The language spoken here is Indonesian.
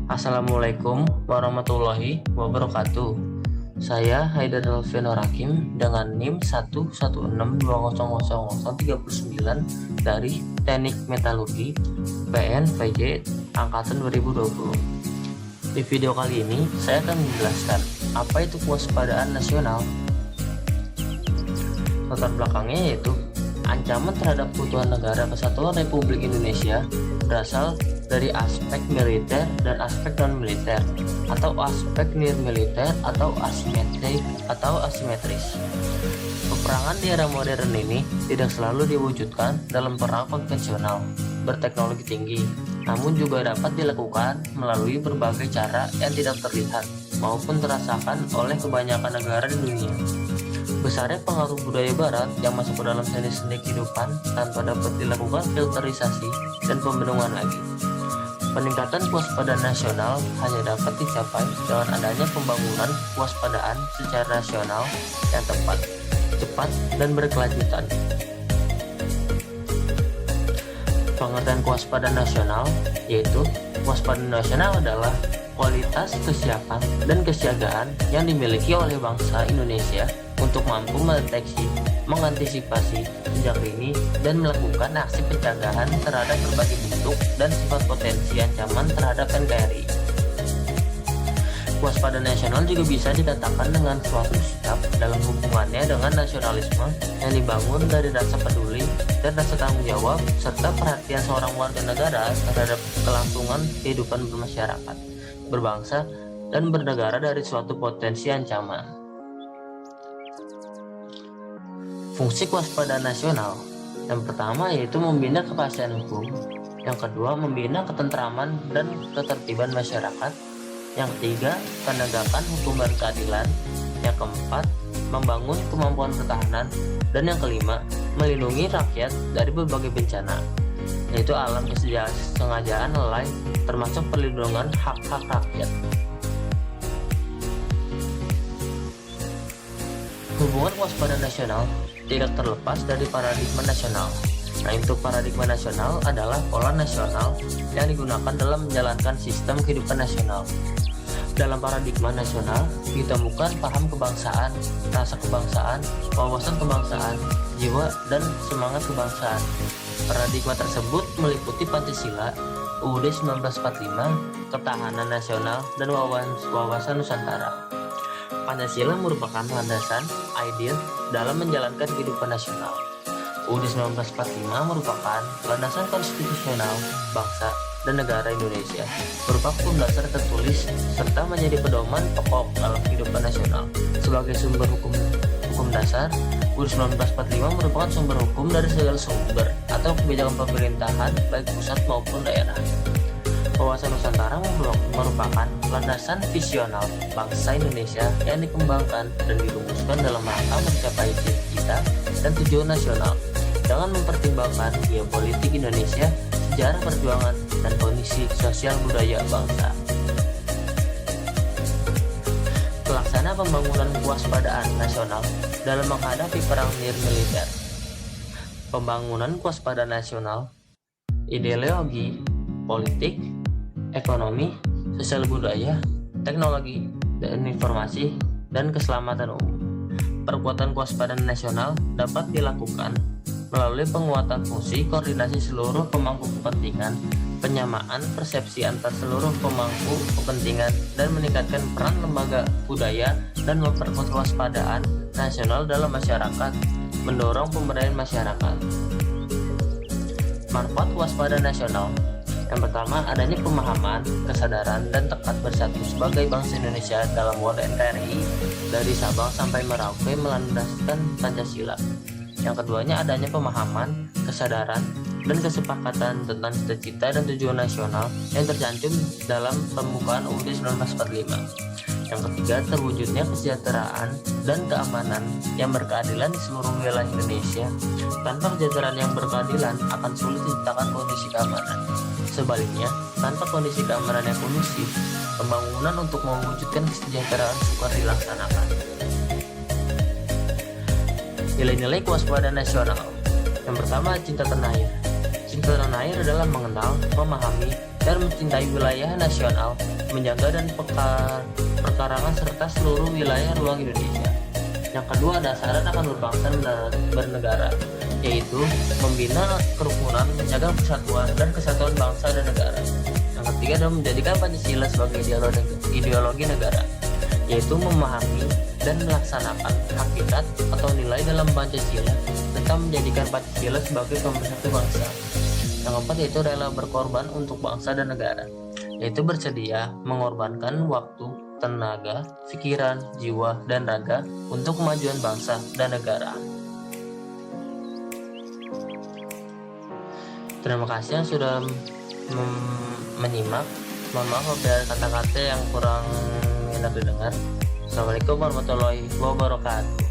Assalamualaikum warahmatullahi wabarakatuh. Saya Haidar Alfianur Hakim dengan NIM 116200039 dari Teknik Metalurgi PN VJ Angkatan 2020. Di video kali ini saya akan menjelaskan apa itu kewaspadaan nasional. Latar belakangnya yaitu ancaman terhadap keutuhan negara kesatuan Republik Indonesia berasal dari aspek militer dan aspek non-militer, atau aspek nir-militer atau asimetris. Peperangan di era modern ini tidak selalu diwujudkan dalam perang konvensional berteknologi tinggi, namun juga dapat dilakukan melalui berbagai cara yang tidak terlihat maupun terasakan oleh kebanyakan negara di dunia. Besarnya pengaruh budaya barat yang masuk ke dalam seni-seni kehidupan tanpa dapat dilakukan filterisasi dan pembendungan lagi. Peningkatan kewaspadaan nasional hanya dapat dicapai dengan adanya pembangunan kewaspadaan secara nasional yang tepat, cepat, dan berkelanjutan. Pengertian kewaspadaan nasional yaitu kewaspadaan nasional adalah kualitas kesiapan dan kesiagaan yang dimiliki oleh bangsa Indonesia untuk mampu mendeteksi, mengantisipasi sejak dini dan melakukan aksi pencegahan terhadap berbagai bentuk dan sifat potensi ancaman terhadap NKRI. Kewaspadaan nasional juga bisa dikatakan dengan suatu sikap dalam hubungannya dengan nasionalisme yang dibangun dari rasa peduli dan rasa tanggung jawab serta perhatian seorang warga negara terhadap kelangsungan kehidupan bermasyarakat, berbangsa, dan bernegara dari suatu potensi ancaman. Fungsi kewaspadaan nasional yang pertama yaitu membina kepastian hukum, yang kedua membina ketentraman dan ketertiban masyarakat, yang ketiga penegakan hukum dan keadilan, yang keempat membangun kemampuan pertahanan, dan yang kelima melindungi rakyat dari berbagai bencana, yaitu alam kesengajaan lalai termasuk perlindungan hak-hak rakyat. Hubungan kewaspadaan nasional tidak terlepas dari paradigma nasional. Nah, untuk paradigma nasional adalah pola nasional yang digunakan dalam menjalankan sistem kehidupan nasional. Dalam paradigma nasional ditemukan paham kebangsaan, rasa kebangsaan, wawasan kebangsaan, jiwa, dan semangat kebangsaan. Paradigma tersebut meliputi Pancasila, UUD 1945, ketahanan nasional, dan wawasan Nusantara. Pancasila merupakan landasan ideal dalam menjalankan kehidupan nasional. UUD 1945 merupakan landasan konstitusional bangsa dan negara Indonesia, berupa hukum dasar tertulis serta menjadi pedoman pokok dalam kehidupan nasional. Sebagai sumber hukum dasar, UUD 1945 merupakan sumber hukum dari segala sumber atau kebijakan pemerintahan baik pusat maupun daerah. Wawasan Nusantara merupakan landasan visional bangsa Indonesia yang dikembangkan dan dirumuskan dalam rangka mencapai cita-cita dan tujuan nasional dengan mempertimbangkan geopolitik Indonesia, sejarah perjuangan, dan kondisi sosial budaya bangsa. Pelaksana pembangunan kewaspadaan nasional dalam menghadapi perang nir-militer. Pembangunan kewaspadaan nasional, ideologi, politik, ekonomi, sosial budaya, teknologi, dan informasi, dan keselamatan umum. Perkuatan kewaspadaan nasional dapat dilakukan melalui penguatan fungsi koordinasi seluruh pemangku kepentingan, penyamaan persepsi antar seluruh pemangku kepentingan, dan meningkatkan peran lembaga budaya dan memperkuat kewaspadaan nasional dalam masyarakat, mendorong pemberdayaan masyarakat. Manfaat kewaspadaan nasional. Yang pertama, adanya pemahaman, kesadaran, dan tekad bersatu sebagai bangsa Indonesia dalam wadah NKRI dari Sabang sampai Merauke melandaskan Pancasila. Yang keduanya, adanya pemahaman, kesadaran, dan kesepakatan tentang cita-cita dan tujuan nasional yang tercantum dalam pembukaan UUD 1945. Yang ketiga, terwujudnya kesejahteraan dan keamanan yang berkeadilan di seluruh wilayah Indonesia. Tanpa kesejahteraan yang berkeadilan akan sulit diciptakan kondisi keamanan. Sebaliknya, tanpa kondisi keamanan yang kondusif, pembangunan untuk mewujudkan kesejahteraan sukar dilaksanakan. Nilai-nilai kewaspadaan nasional. Yang pertama, cinta tanah air. Cinta tanah air adalah mengenal, memahami, dan mencintai wilayah nasional, menjaga dan perkarangan serta seluruh wilayah ruang Indonesia. Yang kedua ada syarat akan berbangsa dan bernegara, yaitu membina kerukunan, menjaga persatuan dan kesatuan bangsa dan negara. Yang ketiga adalah menjadikan Pancasila sebagai ideologi negara, yaitu memahami dan melaksanakan hakikat atau nilai dalam Pancasila serta menjadikan Pancasila sebagai pemersatu bangsa. Yang keempat yaitu rela berkorban untuk bangsa dan negara, yaitu bersedia mengorbankan waktu, tenaga, pikiran, jiwa, dan raga untuk kemajuan bangsa dan negara. Terima kasih yang sudah menyimak. Mohon maaf apabila ada kata-kata yang kurang enak didengar. Assalamualaikum warahmatullahi wabarakatuh.